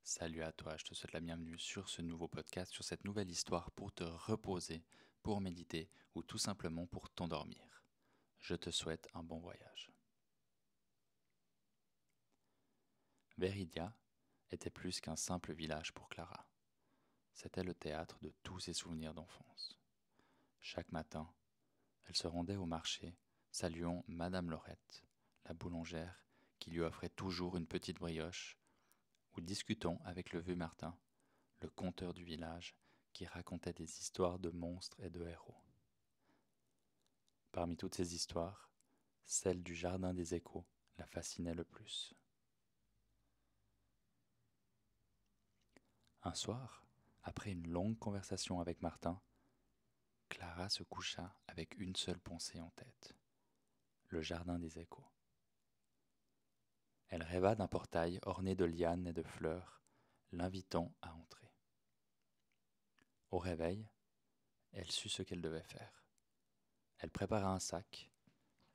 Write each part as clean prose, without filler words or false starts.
Salut à toi, je te souhaite la bienvenue sur ce nouveau podcast, sur cette nouvelle histoire pour te reposer, pour méditer ou tout simplement pour t'endormir. Je te souhaite un bon voyage. Veridia était plus qu'un simple village pour Clara. C'était le théâtre de tous ses souvenirs d'enfance. Chaque matin, elle se rendait au marché, saluant Madame Laurette, la boulangère, qui lui offrait toujours une petite brioche, ou discutant avec le vieux Martin, le conteur du village, qui racontait des histoires de monstres et de héros. Parmi toutes ces histoires, celle du Jardin des Échos la fascinait le plus. Un soir, après une longue conversation avec Martin, Clara se coucha avec une seule pensée en tête, le Jardin des Échos. Elle rêva d'un portail orné de lianes et de fleurs, l'invitant à entrer. Au réveil, elle sut ce qu'elle devait faire. Elle prépara un sac,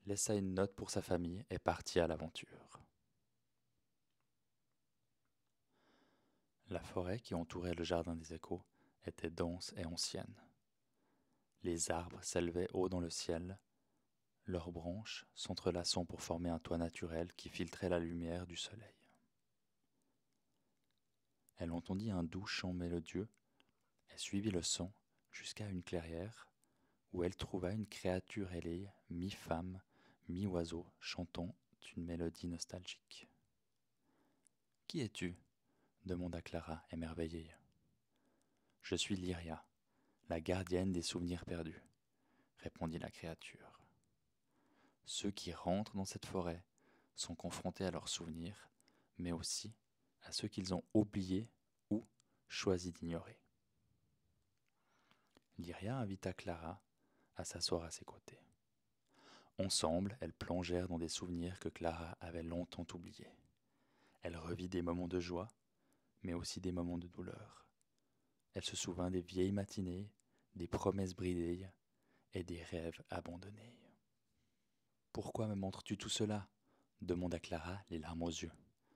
laissa une note pour sa famille et partit à l'aventure. La forêt qui entourait le jardin des Échos était dense et ancienne. Les arbres s'élevaient haut dans le ciel, leurs branches s'entrelaçant pour former un toit naturel qui filtrait la lumière du soleil. Elle entendit un doux chant mélodieux et suivit le son jusqu'à une clairière où elle trouva une créature ailée, mi-femme, mi-oiseau, chantant une mélodie nostalgique. « Qui es-tu » demanda Clara, émerveillée. « Je suis Lyria, la gardienne des souvenirs perdus, » répondit la créature. Ceux qui rentrent dans cette forêt sont confrontés à leurs souvenirs, mais aussi à ceux qu'ils ont oubliés ou choisi d'ignorer. Lyria invita Clara à s'asseoir à ses côtés. Ensemble, elles plongèrent dans des souvenirs que Clara avait longtemps oubliés. Elle revit des moments de joie, mais aussi des moments de douleur. Elle se souvint des vieilles matinées, des promesses bridées et des rêves abandonnés. « Pourquoi me montres-tu tout cela » demanda Clara, les larmes aux yeux.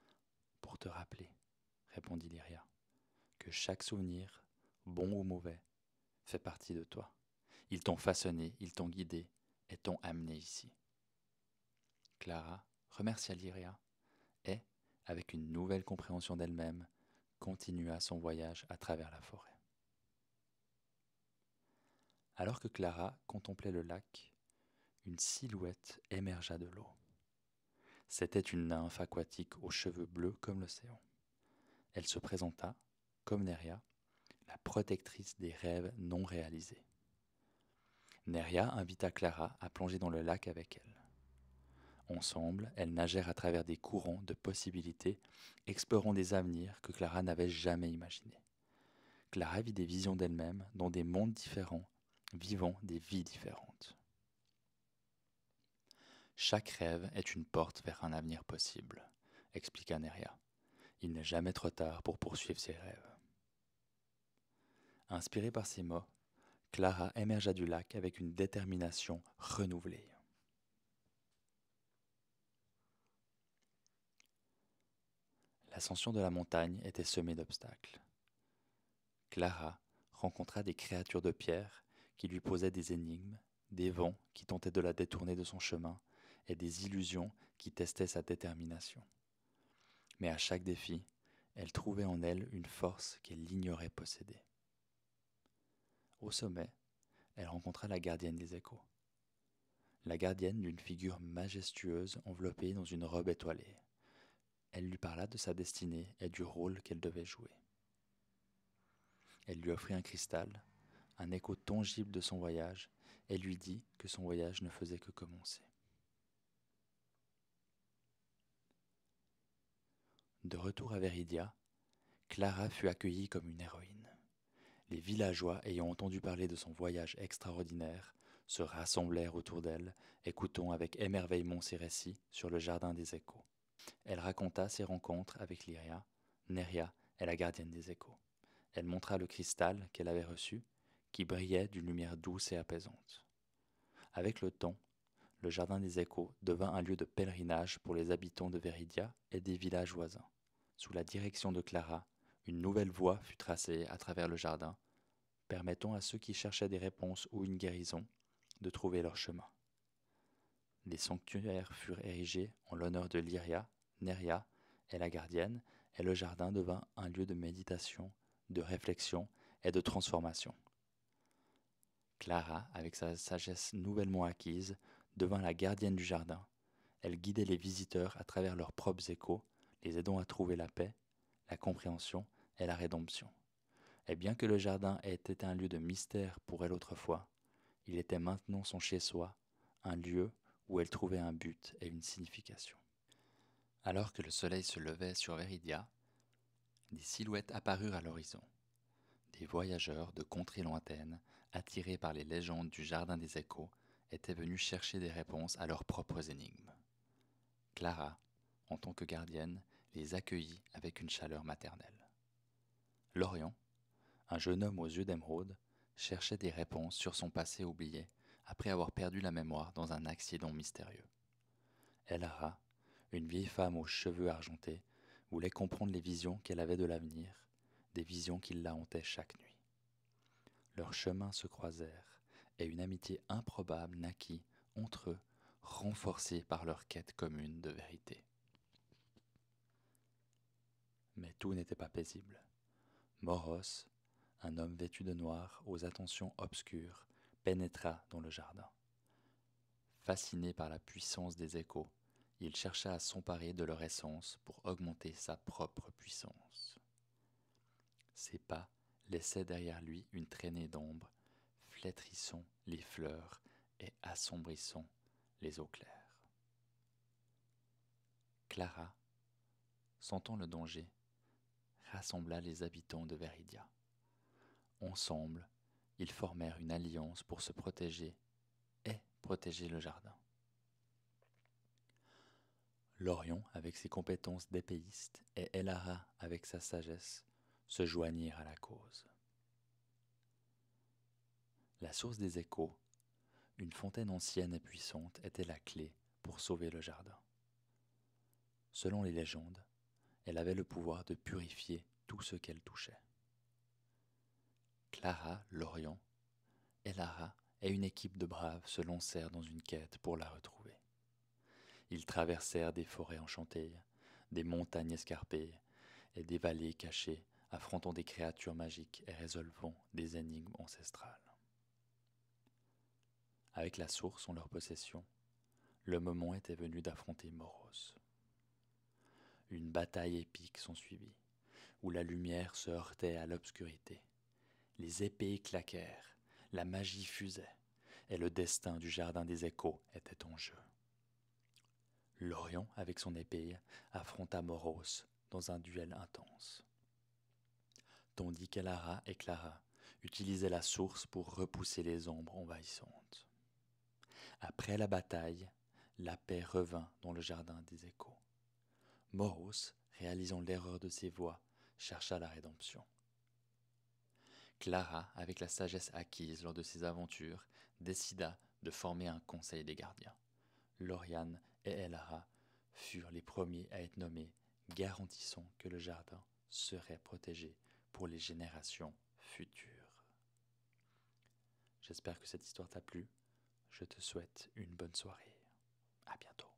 « Pour te rappeler, » répondit Lyria, « que chaque souvenir, bon ou mauvais, fait partie de toi. Ils t'ont façonné, ils t'ont guidé et t'ont amené ici. » Clara remercia Lyria et, avec une nouvelle compréhension d'elle-même, continua son voyage à travers la forêt. Alors que Clara contemplait le lac, une silhouette émergea de l'eau. C'était une nymphe aquatique aux cheveux bleus comme l'océan. Elle se présenta, comme Neria, la protectrice des rêves non réalisés. Neria invita Clara à plonger dans le lac avec elle. Ensemble, elles nagèrent à travers des courants de possibilités, explorant des avenirs que Clara n'avait jamais imaginés. Clara vit des visions d'elle-même dans des mondes différents, vivant des vies différentes. Chaque rêve est une porte vers un avenir possible, expliqua Neria. Il n'est jamais trop tard pour poursuivre ses rêves. Inspirée par ces mots, Clara émergea du lac avec une détermination renouvelée. L'ascension de la montagne était semée d'obstacles. Clara rencontra des créatures de pierre qui lui posaient des énigmes, des vents qui tentaient de la détourner de son chemin et des illusions qui testaient sa détermination. Mais à chaque défi, elle trouvait en elle une force qu'elle ignorait posséder. Au sommet, elle rencontra la gardienne des échos. La gardienne d'une figure majestueuse enveloppée dans une robe étoilée. Elle lui parla de sa destinée et du rôle qu'elle devait jouer. Elle lui offrit un cristal, un écho tangible de son voyage, et lui dit que son voyage ne faisait que commencer. De retour à Veridia, Clara fut accueillie comme une héroïne. Les villageois, ayant entendu parler de son voyage extraordinaire, se rassemblèrent autour d'elle, écoutant avec émerveillement ses récits sur le jardin des échos. Elle raconta ses rencontres avec Lyria, Neria et la gardienne des échos. Elle montra le cristal qu'elle avait reçu, qui brillait d'une lumière douce et apaisante. Avec le temps, le jardin des échos devint un lieu de pèlerinage pour les habitants de Veridia et des villages voisins. Sous la direction de Clara, Une nouvelle voie fut tracée à travers le jardin, permettant à ceux qui cherchaient des réponses ou une guérison de trouver leur chemin. Des sanctuaires furent érigés en l'honneur de Lyria, Neria et la gardienne, et le jardin devint un lieu de méditation, de réflexion et de transformation. Clara, avec sa sagesse nouvellement acquise, devint la gardienne du jardin. Elle guidait les visiteurs à travers leurs propres échos, les aidant à trouver la paix, la compréhension et la rédemption. Et bien que le jardin ait été un lieu de mystère pour elle autrefois, il était maintenant son chez-soi, un lieu où elle trouvait un but et une signification. Alors que le soleil se levait sur Veridia, des silhouettes apparurent à l'horizon. Des voyageurs de contrées lointaines, attirés par les légendes du Jardin des Échos, étaient venus chercher des réponses à leurs propres énigmes. Clara, en tant que gardienne, les accueillit avec une chaleur maternelle. Lorion, un jeune homme aux yeux d'émeraude, cherchait des réponses sur son passé oublié après avoir perdu la mémoire dans un accident mystérieux. Elara, une vieille femme aux cheveux argentés, voulait comprendre les visions qu'elle avait de l'avenir, des visions qui la hantaient chaque nuit. Leurs chemins se croisèrent, et une amitié improbable naquit entre eux, renforcée par leur quête commune de vérité. Mais tout n'était pas paisible. Moros, un homme vêtu de noir aux attentions obscures, pénétra dans le jardin. Fasciné par la puissance des échos, il chercha à s'emparer de leur essence pour augmenter sa propre puissance. Ses pas laissaient derrière lui une traînée d'ombre, flétrissant les fleurs et assombrissant les eaux claires. Clara, sentant le danger, rassembla les habitants de Veridia. Ensemble, ils formèrent une alliance pour se protéger et protéger le jardin. Lorion, avec ses compétences d'épéiste, et Elara, avec sa sagesse, se joignirent à la cause. La source des échos, une fontaine ancienne et puissante, était la clé pour sauver le jardin. Selon les légendes, elle avait le pouvoir de purifier tout ce qu'elle touchait. Clara, Lorion, Elara et une équipe de braves se lancèrent dans une quête pour la retrouver. Ils traversèrent des forêts enchantées, des montagnes escarpées et des vallées cachées, affrontant des créatures magiques et résolvant des énigmes ancestrales. Avec la source en leur possession, le moment était venu d'affronter Moros. Une bataille épique s'ensuivit, où la lumière se heurtait à l'obscurité. Les épées claquèrent, la magie fusait, et le destin du Jardin des Échos était en jeu. Lorion, avec son épée, affronta Moros dans un duel intense, tandis qu'Elara et Clara utilisaient la source pour repousser les ombres envahissantes. Après la bataille, la paix revint dans le Jardin des Échos. Moros, réalisant l'erreur de ses voies, chercha la rédemption. Clara, avec la sagesse acquise lors de ses aventures, décida de former un conseil des gardiens. Lorian et Elara furent les premiers à être nommés, garantissant que le jardin serait protégé pour les générations futures. J'espère que cette histoire t'a plu. Je te souhaite une bonne soirée. À bientôt.